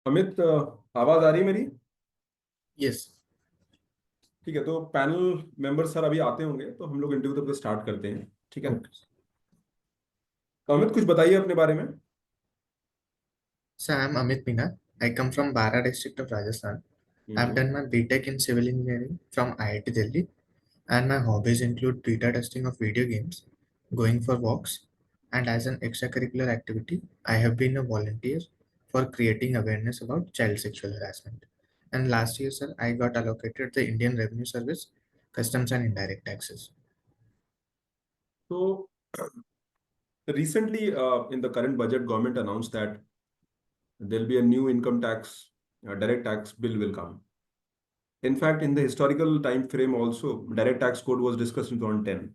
अमित आवाज आ रही है मेरी? यस। ठीक है, तो पैनल मेंबर सर अभी आते होंगे तो हम लोग इंटरव्यू तो स्टार्ट करते हैं, ठीक है। ओके। तो अमित कुछ बताइए अपने बारे में। So I'm Amit Meena. I come from Bara district of Rajasthan. I've hmm. done my BTech in civil engineering from IIT Delhi, and my hobbies include beta testing of video games, going for walks, and as an extracurricular activity, I have been a volunteer for creating awareness about child sexual harassment. And last year, sir, I got allocated the Indian Revenue Service, Customs and Indirect Taxes. तो recently in the current budget government announced that there will be a new income tax, direct tax bill will come. In fact, in the historical time frame also, direct tax code was discussed in 2010.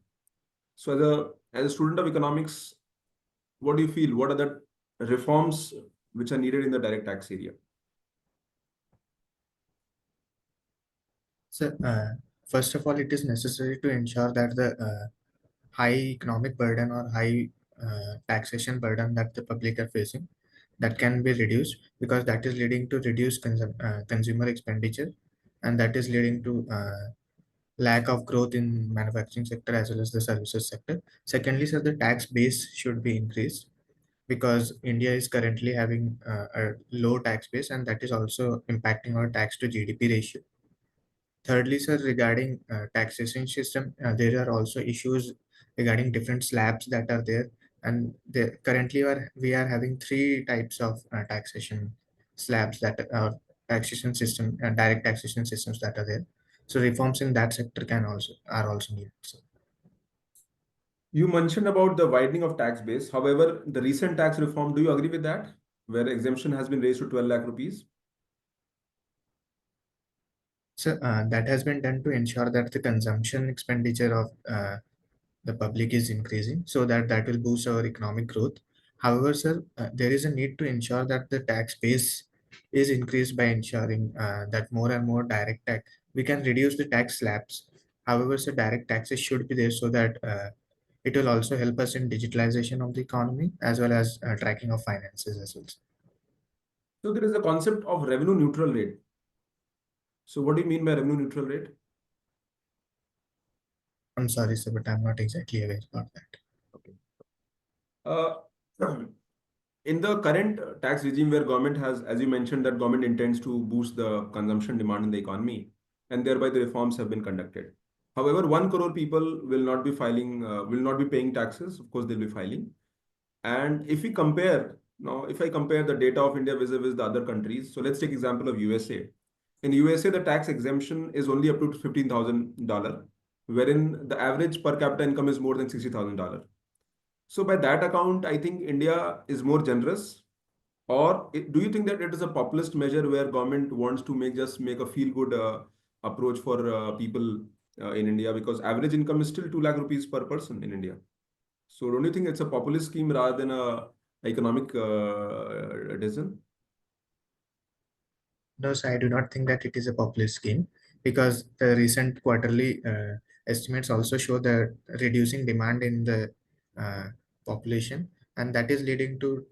So as a student of economics, what do you feel? What are the reforms which are needed in the direct tax area? So, first of all, it is necessary to ensure that the high economic burden or high taxation burden that the public are facing that can be reduced, because that is leading to reduced consumer expenditure, and that is leading to lack of growth in manufacturing sector as well as the services sector. Secondly, sir, the tax base should be increased, because India is currently having a low tax base, and that is also impacting our tax to GDP ratio. Thirdly, sir, regarding taxation system, there are also issues regarding different slabs that are there, and currently we are having three types of taxation slabs that are taxation system, direct taxation systems that are there. So reforms in that sector are also needed. So, You mentioned about the widening of tax base. However, the recent tax reform, do you agree with that? Where exemption has been raised to 12 lakh rupees? that has been done to ensure that the consumption expenditure of the public is increasing, so that will boost our economic growth. However, sir, there is a need to ensure that the tax base is increased by ensuring that more and more direct tax, we can reduce the tax slabs. However, sir, direct taxes should be there so that it will also help us in digitalization of the economy as well as tracking of finances as well. So there is a concept of revenue neutral rate. So what do you mean by revenue neutral rate? I'm sorry, sir, but I'm not exactly aware about that. Okay. Uh, in the current tax regime where government has, as you mentioned, that government intends to boost the consumption demand in the economy, and thereby the reforms have been conducted. However, 1 crore people will not be filing, will not be paying taxes. Of course, they'll be filing. And if we compare, now, if I compare the data of India vis-a-vis the other countries, so let's take example of USA. In USA, the tax exemption is only up to $15,000, wherein the average per capita income is more than $60,000. So by that account, I think India is more generous. Or do you think that it is a populist measure where government wants to make a feel good approach for people in India, because average income is still 2 lakh rupees per person in India? So don't you think it's a populist scheme rather than a economic decision? No, sir, I do not think that it is a populist scheme, because the recent quarterly estimates also show the reducing demand in the uh, population, and that is leading to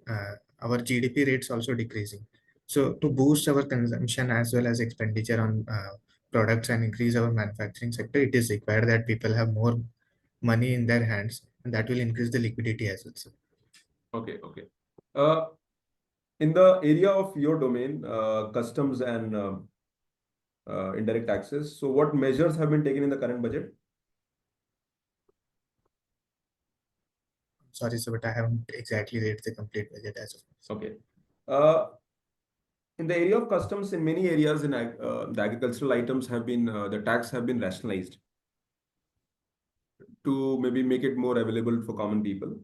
our GDP rates also decreasing. So, to boost our consumption as well as expenditure on products and increase our manufacturing sector, it is required that people have more money in their hands, and that will increase the liquidity as well, sir. Okay, okay. Uh, in the area of your domain, customs and indirect taxes, so what measures have been taken in the current budget? Sorry, sir, but I haven't exactly read the complete budget as of now. Okay. Uh, in the area of customs, in many areas, the agricultural items have been the tax have been rationalized to maybe make it more available for common people.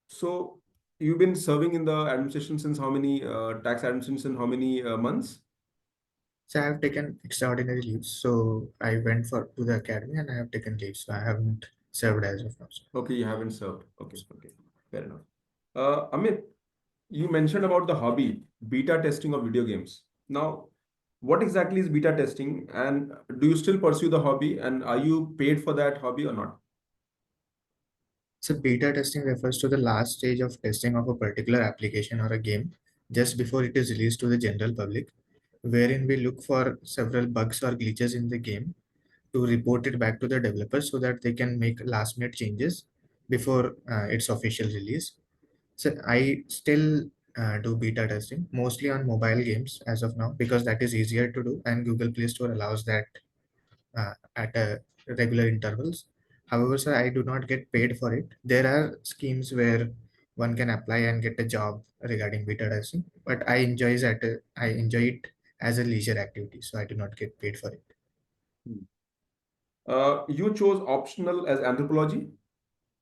So you've been serving in the administration since how many tax administration in how many months? So I have taken extraordinary leaves. So I went for to the academy and I have taken leaves. So I haven't served as of now, sir. Okay, you haven't served. Okay, okay, fair enough. Amit, you mentioned about the hobby, beta testing of video games. Now, what exactly is beta testing, and do you still pursue the hobby, and are you paid for that hobby or not? So beta testing refers to the last stage of testing of a particular application or a game just before it is released to the general public, wherein we look for several bugs or glitches in the game to report it back to the developers so that they can make last minute changes before its official release. So I still do beta testing mostly on mobile games as of now because that is easier to do and Google Play Store allows that at regular intervals. However, sir, I do not get paid for it. There are schemes where one can apply and get a job regarding beta testing, but I enjoy it as a leisure activity, so I do not get paid for it. Hmm. You chose optional as anthropology.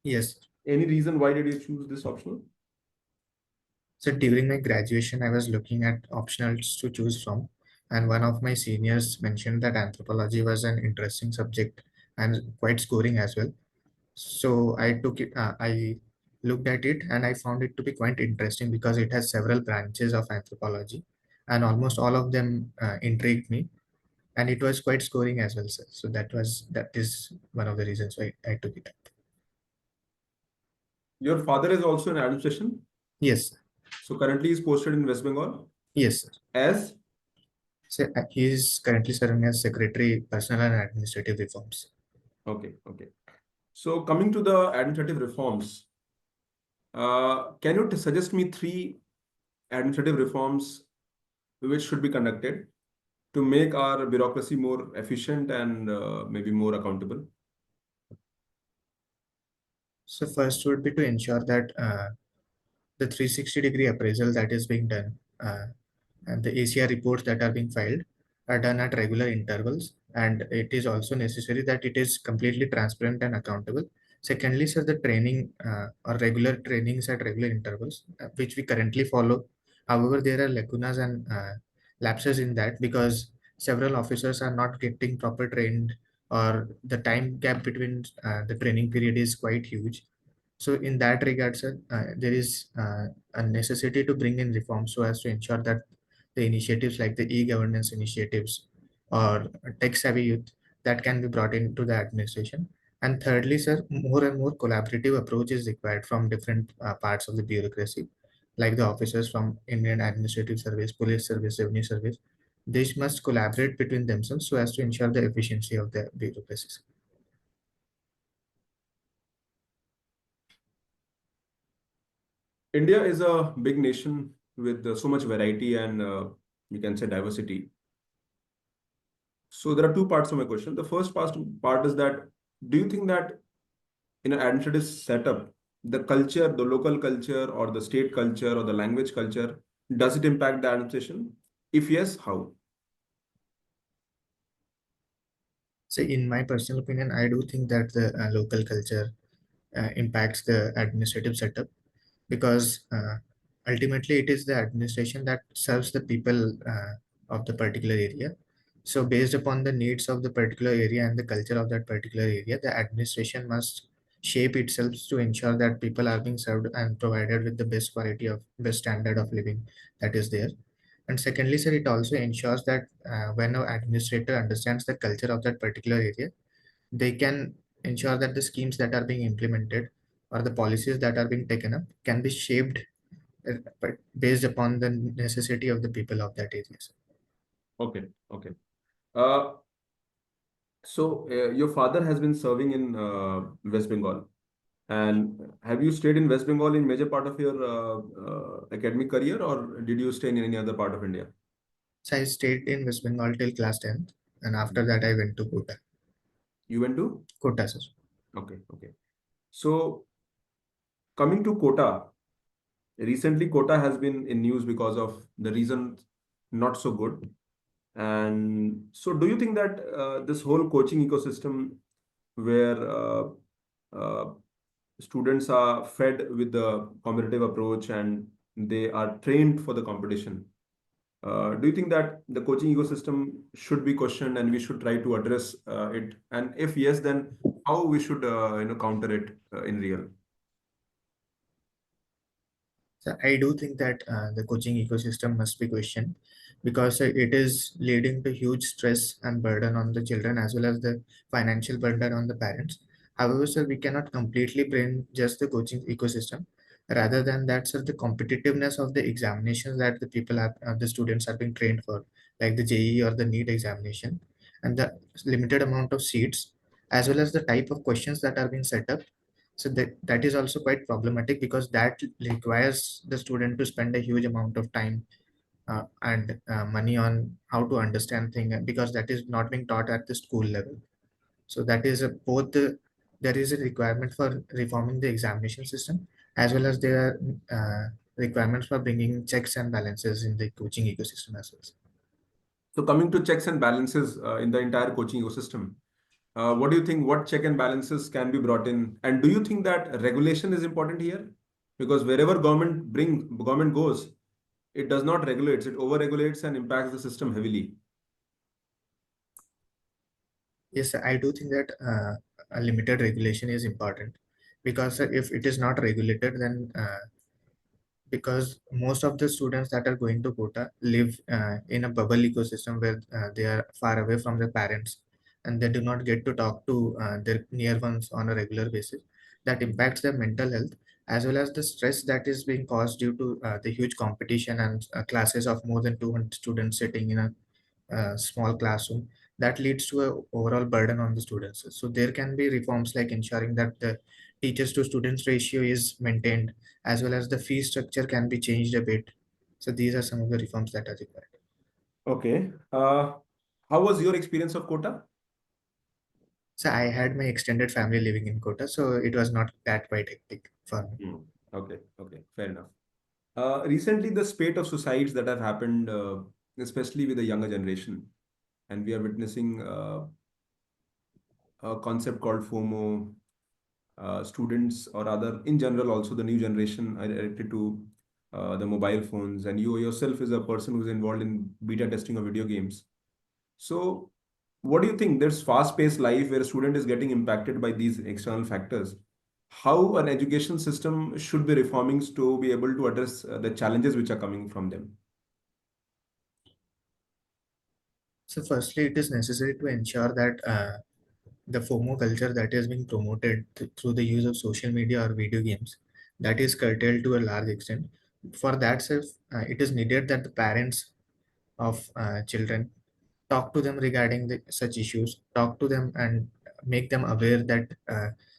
Yes. Any reason why did you choose this optional? So during my graduation, I was looking at optionals to choose from, and one of my seniors mentioned that anthropology was an interesting subject and quite scoring as well. So I took it, I looked at it and I found it to be quite interesting because it has several branches of anthropology and almost all of them intrigued me and it was quite scoring as well, sir. So that is one of the reasons why I took it up. Your father is also in administration. Yes, So currently he's posted in West Bengal yes, sir. as. So he is currently serving as Secretary, Personal and Administrative Reforms. Okay, okay. So coming to the administrative reforms, can you suggest me three administrative reforms which should be conducted to make our bureaucracy more efficient and maybe more accountable? So first would be to ensure that the 360-degree appraisal that is being done and the ACR reports that are being filed are done at regular intervals and it is also necessary that it is completely transparent and accountable. Secondly, sir, the training or regular trainings at regular intervals which we currently follow. However, there are lacunas and lapses in that because several officers are not getting proper trained or the time gap between the training period is quite huge. So in that regard, sir, there is a necessity to bring in reforms so as to ensure that the initiatives like the e-governance initiatives or tech-savvy youth that can be brought into the administration. And thirdly, sir, more and more collaborative approach is required from different parts of the bureaucracy, like the officers from Indian Administrative Service, Police Service, Revenue Service. They must collaborate between themselves so as to ensure the efficiency of the bureaucracy. India is a big nation with so much variety and you can say diversity. So there are two parts of my question. The first part is that do you think that in an administrative setup, the culture, the local culture or the state culture or the language culture, does it impact the administration? If yes, how? So in my personal opinion, I do think that the local culture impacts the administrative setup because ultimately it is the administration that serves the people of the particular area. So based upon the needs of the particular area and the culture of that particular area, the administration must shape itself to ensure that people are being served and provided with the best quality of best standard of living that is there. And secondly, sir, it also ensures that when an administrator understands the culture of that particular area, they can ensure that the schemes that are being implemented or the policies that are being taken up can be shaped but based upon the necessity of the people of that area. Okay, okay. Uh, so your father has been serving in West Bengal. And have you stayed in West Bengal in major part of your academic career, or did you stay in any other part of India? So I stayed in West Bengal till class 10th, and after Mhm. that I went to Kota. You went to? Kota, sir. Okay, okay. So coming to Kota, recently Kota has been in news because of the reason not so good. And so, do you think that this whole coaching ecosystem, where uh, students are fed with the competitive approach and they are trained for the competition, do you think that the coaching ecosystem should be questioned and we should try to address it? And if yes, then how we should counter it in real? So I do think that the coaching ecosystem must be questioned because it is leading to huge stress and burden on the children as well as the financial burden on the parents. However, sir, we cannot completely blame just the coaching ecosystem Rather than that, sir, the competitiveness of the examinations that the students are being trained for, like the JEE or the NEET examination, and the limited amount of seats, as well as the type of questions that are being set up. So that is also quite problematic, because that requires the student to spend a huge amount of time and money on how to understand things, because that is not being taught at the school level. So that is there is a requirement for reforming the examination system, as well as there are requirements for bringing checks and balances in the coaching ecosystem as well. So coming to checks and balances in the entire coaching ecosystem, what do you think? What check and balances can be brought in? And do you think that regulation is important here? Because wherever government goes, it does not regulate; it over-regulates and impacts the system heavily. Yes, I do think that a limited regulation is important, because if it is not regulated, then because most of the students that are going to quota live in a bubble ecosystem where they are far away from their parents, and they do not get to talk to their near ones on a regular basis. That impacts their mental health, as well as the stress that is being caused due to the huge competition and classes of more than 200 students sitting in a small classroom. That leads to a overall burden on the students. So there can be reforms like ensuring that the teachers to students ratio is maintained, as well as the fee structure can be changed a bit. So these are some of the reforms that are required. Okay. How was your experience of quota? So I had my extended family living in Kota, so it was not that quite hectic for me. Hmm. Okay. Okay. Fair enough. Recently, the spate of suicides that have happened, especially with the younger generation, and we are witnessing a concept called FOMO. Students, or rather, in general, also the new generation are addicted to the mobile phones, and you yourself is a person who's involved in beta testing of video games. So, what do you think? There's fast-paced life where a student is getting impacted by these external factors. How an education system should be reforming to be able to address the challenges which are coming from them? So firstly, it is necessary to ensure that the FOMO culture that is being promoted through the use of social media or video games, that is curtailed to a large extent. For that self, it is needed that the parents of children talk to them regarding such issues, talk to them and make them aware that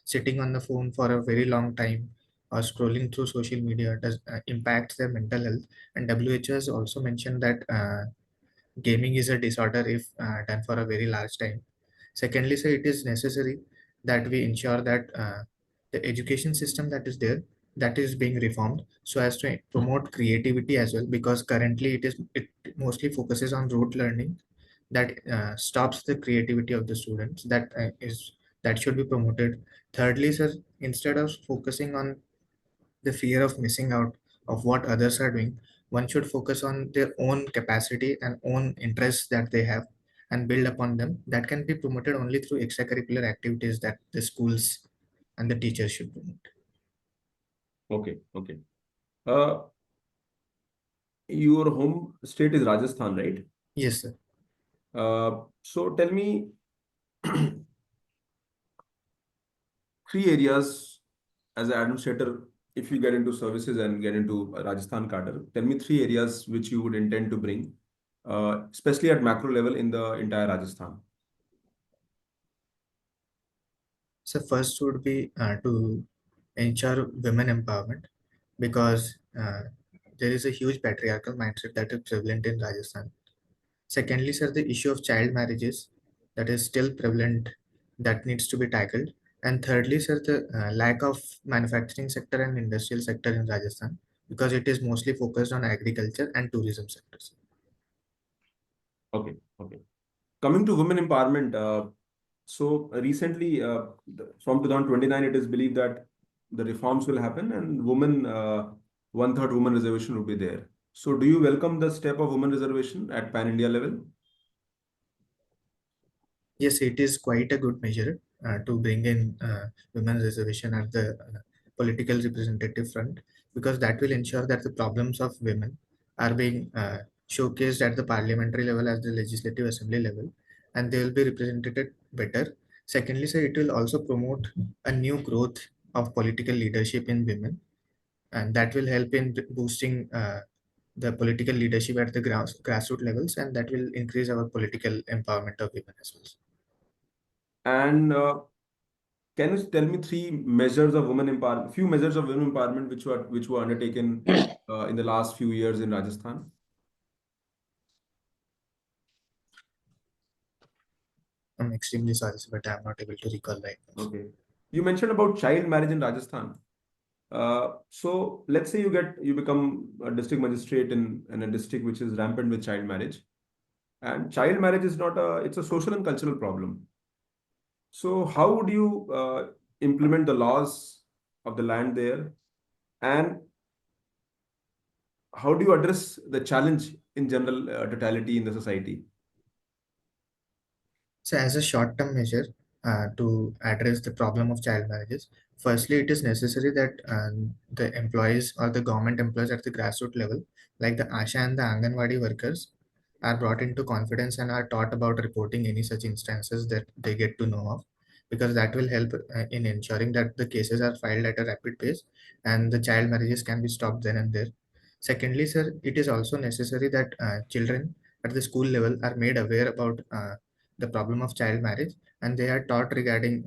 sitting on the phone for a very long time or scrolling through social media does impacts their mental health. And WHO has also mentioned that gaming is a disorder if done for a very large time. Secondly, so it is necessary that we ensure that the education system that is there, that is being reformed so as to promote creativity as well, because currently it mostly focuses on rote learning that stops the creativity of the students. That should be promoted. Thirdly, sir, instead of focusing on the fear of missing out of what others are doing, one should focus on their own capacity and own interests that they have and build upon them. That can be promoted only through extracurricular activities that the schools and the teachers should promote. Okay, okay. Uh, your home state is Rajasthan, right? Yes, sir. So tell me three areas as an administrator, if you get into services and get into Rajasthan cadre, tell me three areas which you would intend to bring, especially at macro level in the entire Rajasthan. So first would be to ensure women empowerment, because there is a huge patriarchal mindset that is prevalent in Rajasthan. Secondly, sir, the issue of child marriages that is still prevalent, that needs to be tackled. And thirdly, sir, the lack of manufacturing sector and industrial sector in Rajasthan, because it is mostly focused on agriculture and tourism sectors. Okay, okay. Coming to women empowerment, so recently, from 2029, it is believed that the reforms will happen and women, one-third women reservation will be there. So, do you welcome the step of women reservation at pan-India level? Yes, it is quite a good measure to bring in women's reservation at the political representative front, because that will ensure that the problems of women are being showcased at the parliamentary level as the legislative assembly level, and they will be represented better. Secondly, sir, it will also promote a new growth of political leadership in women, and that will help in boosting the political leadership at the grassroots levels, and that will increase our political empowerment of women as well. And can you tell me three measures of women empowerment, few measures of women empowerment which were undertaken in the last few years in Rajasthan? I'm extremely sorry, sir, but I'm not able to recall right now. Okay. You mentioned about child marriage in Rajasthan. So let's say you become a district magistrate in a district which is rampant with child marriage. And child marriage is not it's a social and cultural problem. So how would you implement the laws of the land there? And how do you address the challenge in general totality in the society? So, as a short-term measure to address the problem of child marriages, firstly, it is necessary that the employees or the government employees at the grassroots level, like the ASHA and the Anganwadi workers, are brought into confidence and are taught about reporting any such instances that they get to know of, because that will help in ensuring that the cases are filed at a rapid pace and the child marriages can be stopped then and there. Secondly, sir, it is also necessary that children at the school level are made aware about the problem of child marriage, and they are taught regarding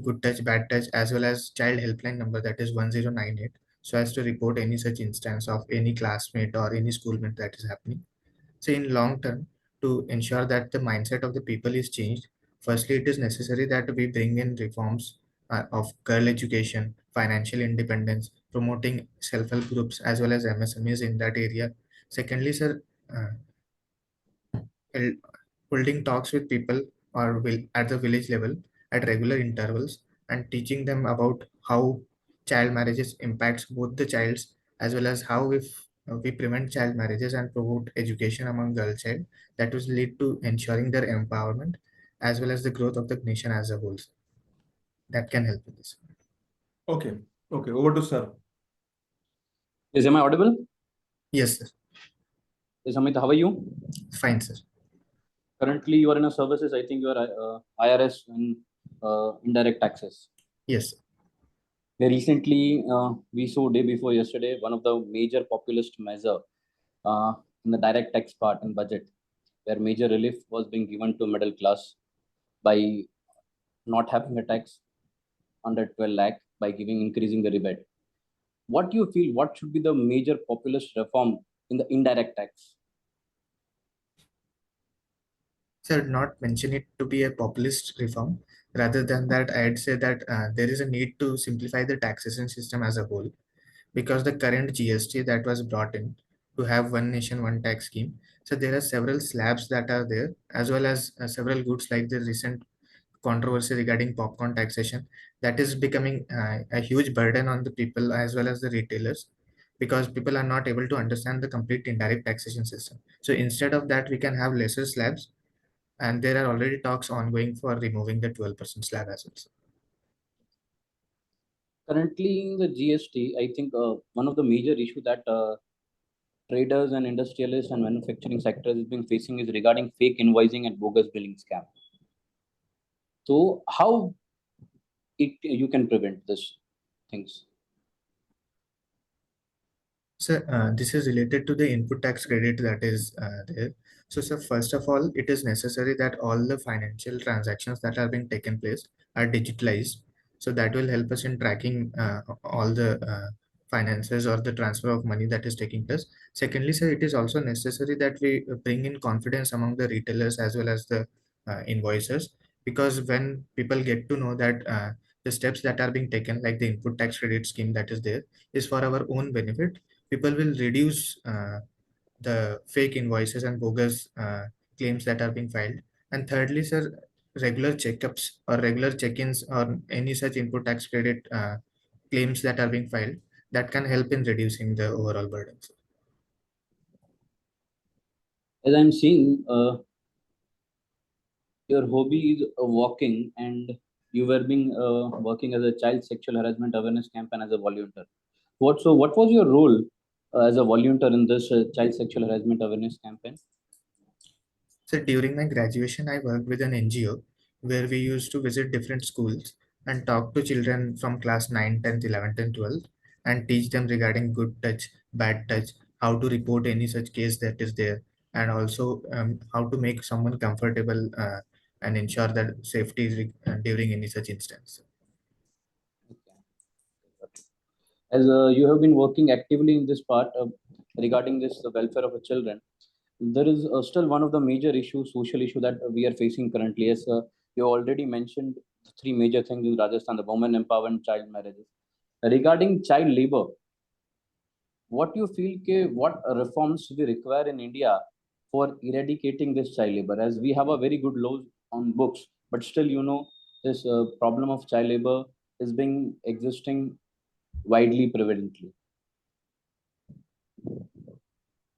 good touch, bad touch, as well as child helpline number, that is 1098, so as to report any such instance of any classmate or any schoolmate that is happening. So in long term, to ensure that the mindset of the people is changed, firstly it is necessary that we bring in reforms of girl education, financial independence, promoting self-help groups as well as MSMEs in that area. Secondly, sir, uh, el- holding talks with people or will at the village level at regular intervals and teaching them about how child marriages impacts both the childs, as well as how if we prevent child marriages and promote education among girl child, that will lead to ensuring their empowerment as well as the growth of the nation as a whole. That can help with this. Okay. Okay. Over to sir. Yes, am I audible? Yes, sir. Yes, Amit, how are you? Fine, sir. Currently, you are in a services. I think you are IRS and indirect taxes. Yes, sir. Recently, we saw day before yesterday one of the major populist measure in the direct tax part in budget, where major relief was being given to middle class by not having a tax under 12 lakh by giving increasing the rebate. What do you feel? What should be the major populist reform in the indirect tax? Sir, not mention it to be a populist reform. Rather than that, I'd say that there is a need to simplify the taxation system as a whole, because the current GST that was brought in to have one nation, one tax scheme. So there are several slabs that are there, as well as several goods like the recent controversy regarding popcorn taxation that is becoming a huge burden on the people as well as the retailers, because people are not able to understand the complete indirect taxation system. So instead of that, we can have lesser slabs, and there are already talks ongoing for removing the 12% slab as well. Currently, in the GST, I think one of the major issue that traders and industrialists and manufacturing sectors is being facing is regarding fake invoicing and bogus billing scam. So how you can prevent this things? So this is related to the input tax credit that is there. So, sir, first of all, it is necessary that all the financial transactions that are being taken place are digitalized. So that will help us in tracking all the finances or the transfer of money that is taking place. Secondly, sir, it is also necessary that we bring in confidence among the retailers as well as the invoicers, because when people get to know that the steps that are being taken, like the input tax credit scheme that is there, is for our own benefit, people will reduce the fake invoices and bogus claims that are being filed. And thirdly, sir, regular checkups or regular check-ins or any such input tax credit claims that are being filed, that can help in reducing the overall burden. As I'm seeing, your hobby is walking, and you were being working as a child sexual harassment awareness campaign as a volunteer. What was your role as a volunteer in this child sexual harassment awareness campaign? So during my graduation, I worked with an NGO where we used to visit different schools and talk to children from class 9, 10th, 11th, and 12th. and teach them regarding good touch, bad touch, how to report any such case that is there, and also how to make someone comfortable and ensure that safety is during any such instance. As you have been working actively in this part regarding this the welfare of the children, there is still one of the major issues, social issue that we are facing currently. As you already mentioned, the three major things in Rajasthan: the women empowerment, child marriages. Regarding child labor, what you feel what reforms we require in India for eradicating this child labor? As we have a very good laws on books, but still, this problem of child labor is being existing widely prevalently.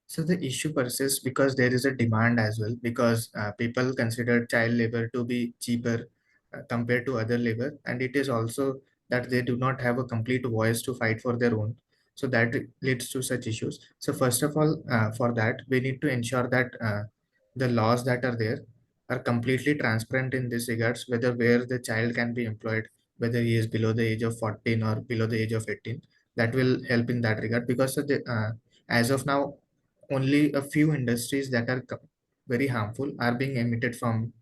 So the issue persists because there is a demand as well, because people consider child labor to be cheaper compared to other labor, and it is also that they do not have a complete voice to fight for their own. So that leads to such issues. So first of all, for that, we need to ensure that the laws that are there are completely transparent in this regards, whether where the child can be employed, whether he is below the age of 14 or below the age of 18. That will help in that regard, because as of now, only a few industries that are very harmful are being emitted from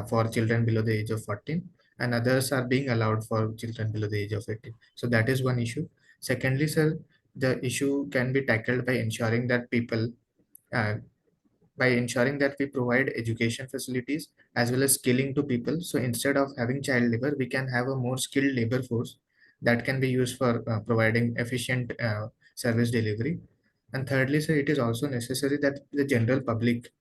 for children below the age of 14, and others are being allowed for children below the age of 18. So that is one issue. Secondly, sir, the issue can be tackled by ensuring that people uh, by ensuring that we provide education facilities as well as skilling to people. So instead of having child labor, we can have a more skilled labor force that can be used for providing efficient service delivery. And thirdly, sir, it is also necessary that the general public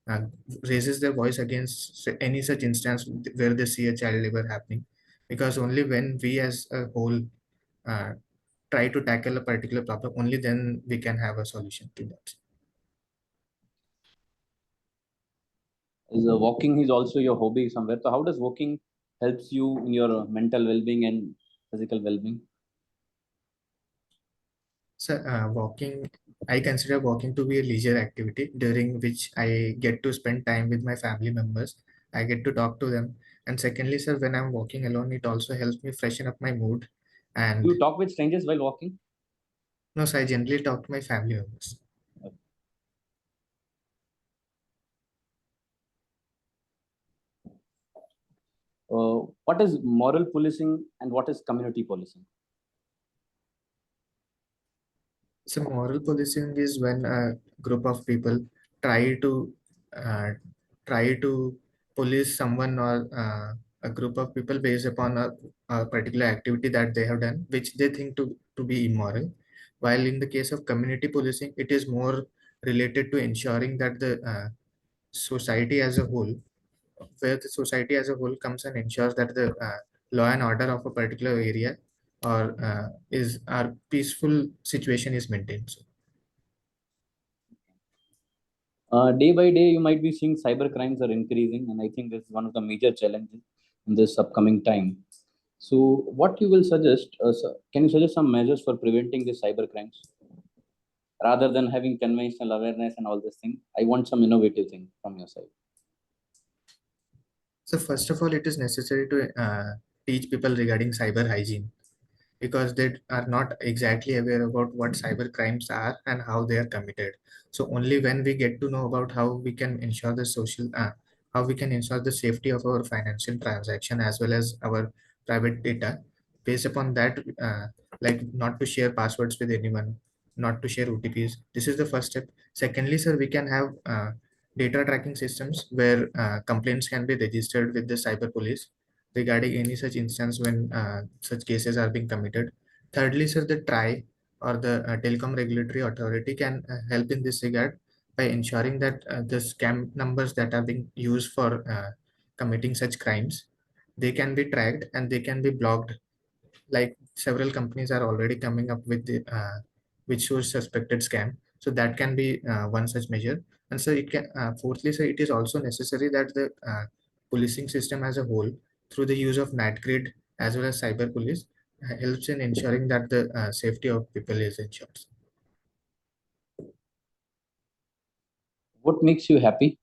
uh, raises their voice against any such instance where they see a child labor happening, because only when we as a whole uh, try to tackle a particular problem, only then we can have a solution to that. Is walking is also your hobby somewhere. So how does walking helps you in your mental well-being and physical well-being? So, I consider walking to be a leisure activity during which I get to spend time with my family members. I get to talk to them. And secondly, sir, when I'm walking alone, it also helps me freshen up my mood. Do And you talk with strangers while walking? no, so I generally talk to my family members. What is moral policing and what is community policing? So moral policing is when a group of people try to uh, police someone, or a group of people based upon a particular activity that they have done, which they think to be immoral. While in the case of community policing, it is more related to ensuring that the society as a whole, where the society as a whole comes and ensures that the law and order of a particular area or is our peaceful situation is maintained. So, Day by day, you might be seeing cyber crimes are increasing, and I think this is one of the major challenges in this upcoming time. So, what you will suggest? Can you suggest some measures for preventing the cyber crimes rather than having conventional awareness and all this thing? I want some innovative thing from your side. so first of all, it is necessary to teach people regarding cyber hygiene, because they are not exactly aware about what cyber crimes are and how they are committed. So only when we get to know about how we can ensure the how we can ensure the safety of our financial transaction as well as our private data, based upon that, like not to share passwords with anyone, not to share OTPs. This is the first step. Secondly, sir, we can have data tracking systems where complaints can be registered with the cyber police regarding any such instance when such cases are being committed. Thirdly, sir, the TRAI or the Telecom Regulatory Authority can help in this regard by ensuring that the scam numbers that are being used for committing such crimes, they can be tracked and they can be blocked. Like several companies are already coming up with the which shows suspected scam, so that can be one such measure. And so it can fourthly, so it is also necessary that the policing system as a whole, through the use of NatGrid as well as cyber police, helps in ensuring that the safety of people is ensured. What makes you happy?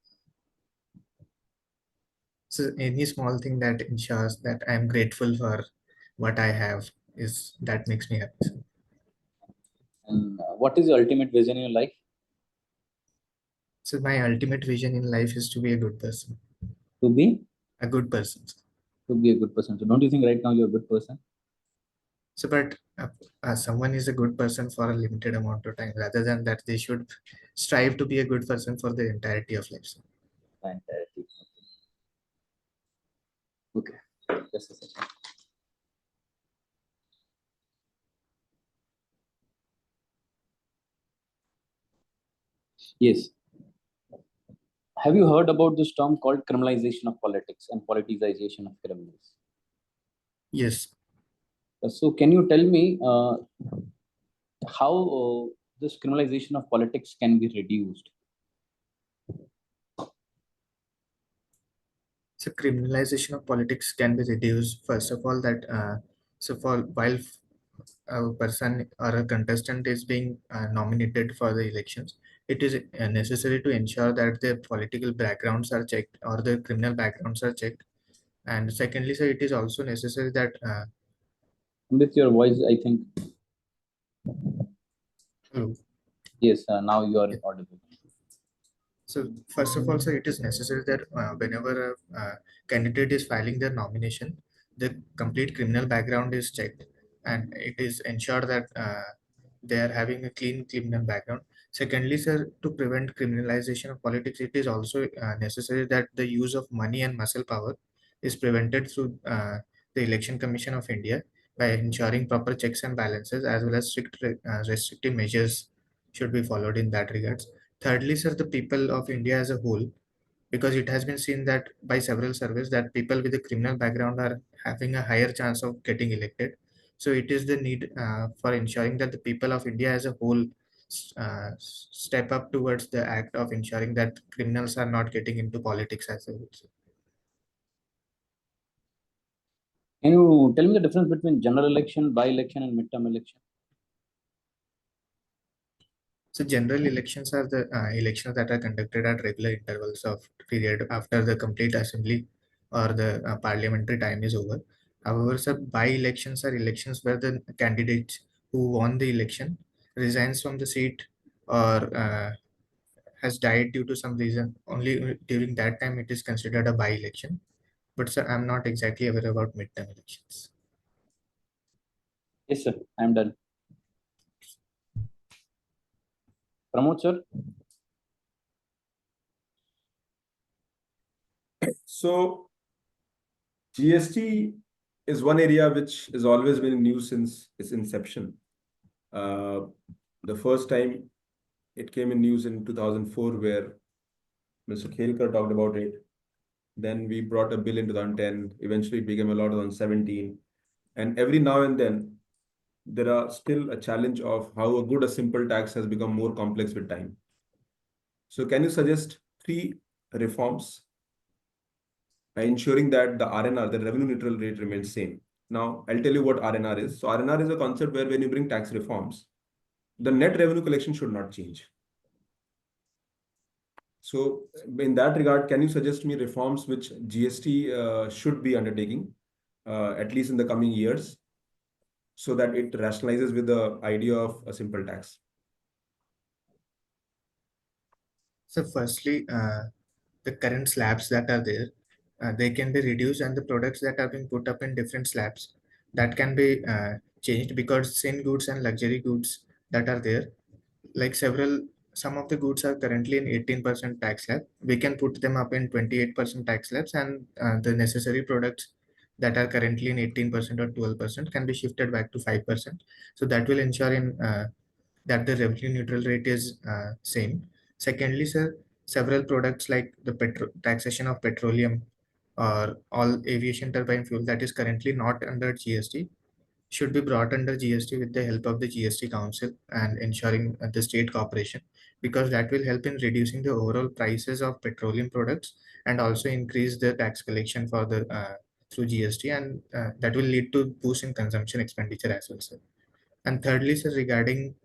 So any small thing that ensures that I am grateful for what I have is that makes me happy. And what is your ultimate vision in your life? So my ultimate vision in life is to be a good person. To be? A good person. To be a good person. So don't you think right now you're a good person? So, but someone is a good person for a limited amount of time. Rather than that, they should strive to be a good person for the entirety of life. Fantastic. Okay. Just a second. Yes. Have you heard about this term called criminalization of politics and politicization of criminals? Yes. So can you tell me how this criminalization of politics can be reduced? So criminalization of politics can be reduced. First of all, that so for while a person or a contestant is being nominated for the elections, it is necessary to ensure that their political backgrounds are checked or their criminal backgrounds are checked. And secondly, so it is also necessary that With your voice, I think. hello. Yes, now you are audible. So first of all, so it is necessary that whenever a candidate is filing their nomination, the complete criminal background is checked, and it is ensured that they are having a clean criminal background. Secondly, sir, to prevent criminalization of politics, it is also necessary that the use of money and muscle power is prevented through the Election Commission of India by ensuring proper checks and balances as well as strict restrictive measures should be followed in that regards. Thirdly, sir, the people of India as a whole, because it has been seen that by several surveys that people with a criminal background are having a higher chance of getting elected. So it is the need for ensuring that the people of India as a whole step up towards the act of ensuring that criminals are not getting into politics as a whole. Can you tell me the difference between general election, by-election, and midterm election? So general elections are the elections that are conducted at regular intervals of period after the complete assembly or the parliamentary time is over. However, sir, by-elections are elections where the candidates who won the election resigns from the seat or has died due to some reason. Only during that time it is considered a by-election. But sir, I'm not exactly aware about midterm elections. Yes, sir. I'm done. Pramod, sir. So GST is one area which has always been in news since its inception. The first time it came in news in 2004, where Mr. Khelkar talked about it. Then we brought a bill in 2010. Eventually, it became a law in 2017. And every now and then, there are still a challenge of how a good a simple tax has become more complex with time. So can you suggest three reforms ensuring that the RNR, the revenue neutral rate, remains same? Now, I'll tell you what RNR is. So RNR is a concept where when you bring tax reforms, the net revenue collection should not change. So in that regard, can you suggest me reforms which GST should be undertaking, at least in the coming years, so that it rationalizes with the idea of a simple tax? So firstly, the current slabs that are there, they can be reduced, and the products that are being put up in different slabs that can be changed, because thin goods and luxury goods that are there, like some of the goods are currently in 18% tax slab. We can put them up in 28% tax slabs, and the necessary products that are currently in 18% or 12% can be shifted back to 5%. So that will ensure in that the revenue neutral rate is same. Secondly, sir, several products like the taxation of petroleum or all aviation turbine fuel that is currently not under GST should be brought under GST with the help of the GST Council and ensuring the state cooperation, because that will help in reducing the overall prices of petroleum products and also increase the tax collection for the through GST, and that will lead to boost in consumption expenditure as well, sir. And thirdly, sir, regarding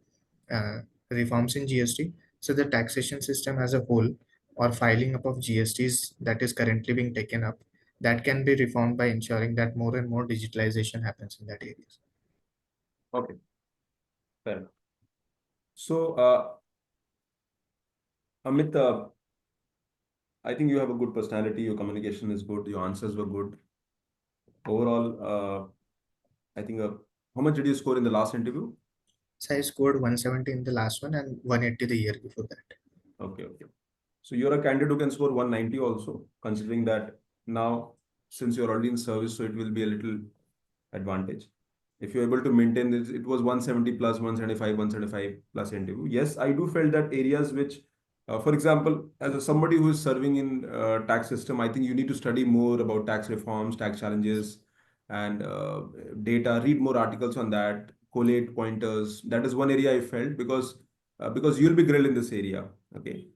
uh, reforms in GST. So the taxation system as a whole or filing up of GSTs that is currently being taken up, that can be reformed by ensuring that more and more digitalization happens in that area. Okay, fair enough. So, Amit, I think you have a good personality. Your communication is good. Your answers were good. Overall, I think, how much did you score in the last interview? So I scored 170 in the last one and 180 the year before that. Okay, okay. So you're a candidate who can score 190 also, considering that now, since you're already in service, so it will be a little advantage. If you're able to maintain this, it was 170 plus 175, 175 plus interview. Yes, I do felt that areas which, for example, as somebody who is serving in tax system, I think you need to study more about tax reforms, tax challenges, and data. Read more articles on that. Collate pointers. That is one area I felt because you'll be grilled in this area. Okay.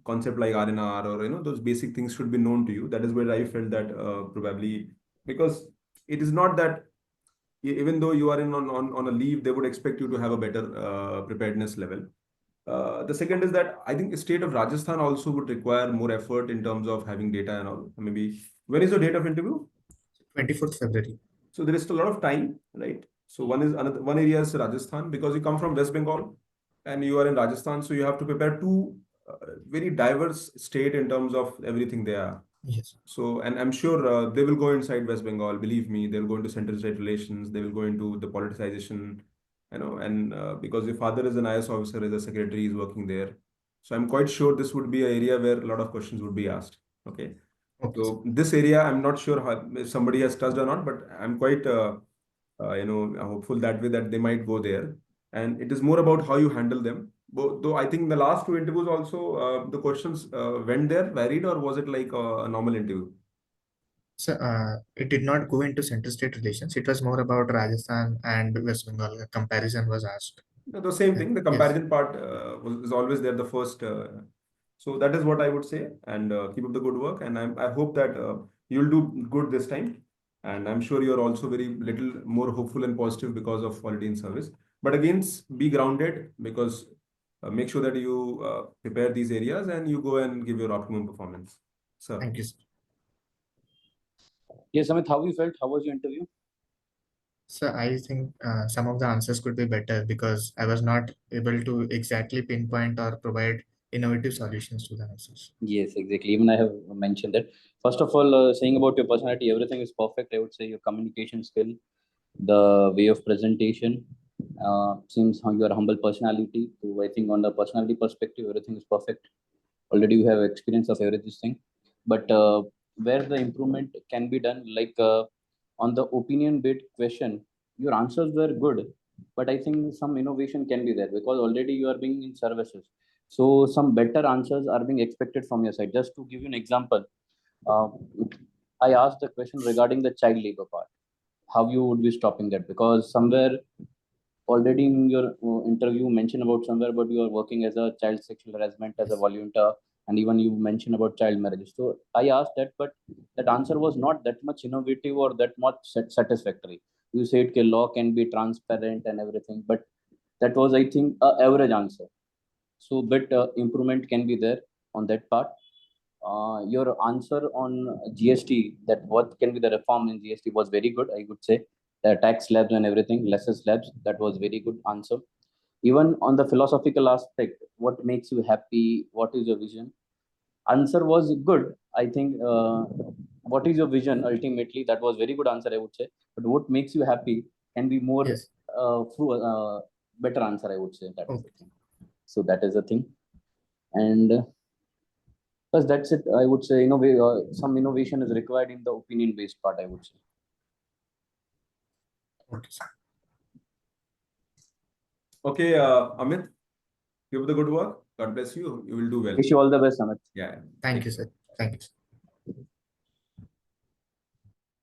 Concept like R&R or those basic things should be known to you. That is where I felt that probably because it is not that even though you are on a leave, they would expect you to have a better preparedness level. The second is that I think the state of Rajasthan also would require more effort in terms of having data and all. Maybe when is your date of interview? 24th February. So there is still a lot of time, right? So one area is Rajasthan because you come from West Bengal and you are in Rajasthan, so you have to prepare two very diverse state in terms of everything they are. Yes. So, and I'm sure they will go inside West Bengal. Believe me, they'll go into center-state relations. They will go into the politicization, and because your father is an IAS officer, is a secretary, is working there. So I'm quite sure this would be an area where a lot of questions would be asked. Okay. Okay. So this area, I'm not sure if somebody has touched or not, but I'm quite, hopeful that way that they might go there. And it is more about how you handle them. Though I think the last two interviews also, the questions went there varied, or was it like a normal interview? So it did not go into center-state relations. It was more about Rajasthan and West Bengal. A comparison was asked. The same thing. The Yes. comparison part is always there. The first. So that is what I would say. And keep up the good work. And I hope that you'll do good this time. And I'm sure you're also very little more hopeful and positive because of quality in service. But again, be grounded because make sure that you prepare these areas and you go and give your optimum performance. Sir. Thank you, sir. Yes, Amit, how you felt? How was your interview? So I think some of the answers could be better because I was not able to exactly pinpoint or provide innovative solutions to the answers. Yes, exactly. Even I have mentioned that. First of all, saying about your personality, everything is perfect. I would say your communication skill, the way of presentation, seems how your humble personality. So I think on the personality perspective, everything is perfect. Already you have experience of everything. But where the improvement can be done, like on the opinion bit question, your answers were good, but I think some innovation can be there because already you are being in services. So some better answers are being expected from your side. Just to give you an example, uh, I asked the question regarding the child labor part. How you would be stopping that? Because somewhere already in your interview mentioned about somewhere, but you are working as a child sexual harassment as a volunteer, and even you mentioned about child marriage. So I asked that, but that answer was not that much innovative or that much satisfactory. You said okay, law can be transparent and everything, but that was, I think, a average answer. So bit improvement can be there on that part. Your answer on GST, that what can be the reform in GST, was very good. I would say the tax slabs and everything, lesser slabs, that was very good answer. Even on the philosophical aspect, what makes you happy? What is your vision? Answer was good. I think what is your vision ultimately? That was very good answer, I would say. But what makes you happy can be more Yes. better answer, I would say. That is Okay. the thing. So that is the thing. And because that's it, I would say, some innovation is required in the opinion-based part, I would say. Okay, sir. Okay, Amit, keep up the good work. God bless you. You will do well. Wish you all the best, Amit. Yeah. Thank you, sir. Thank you, sir.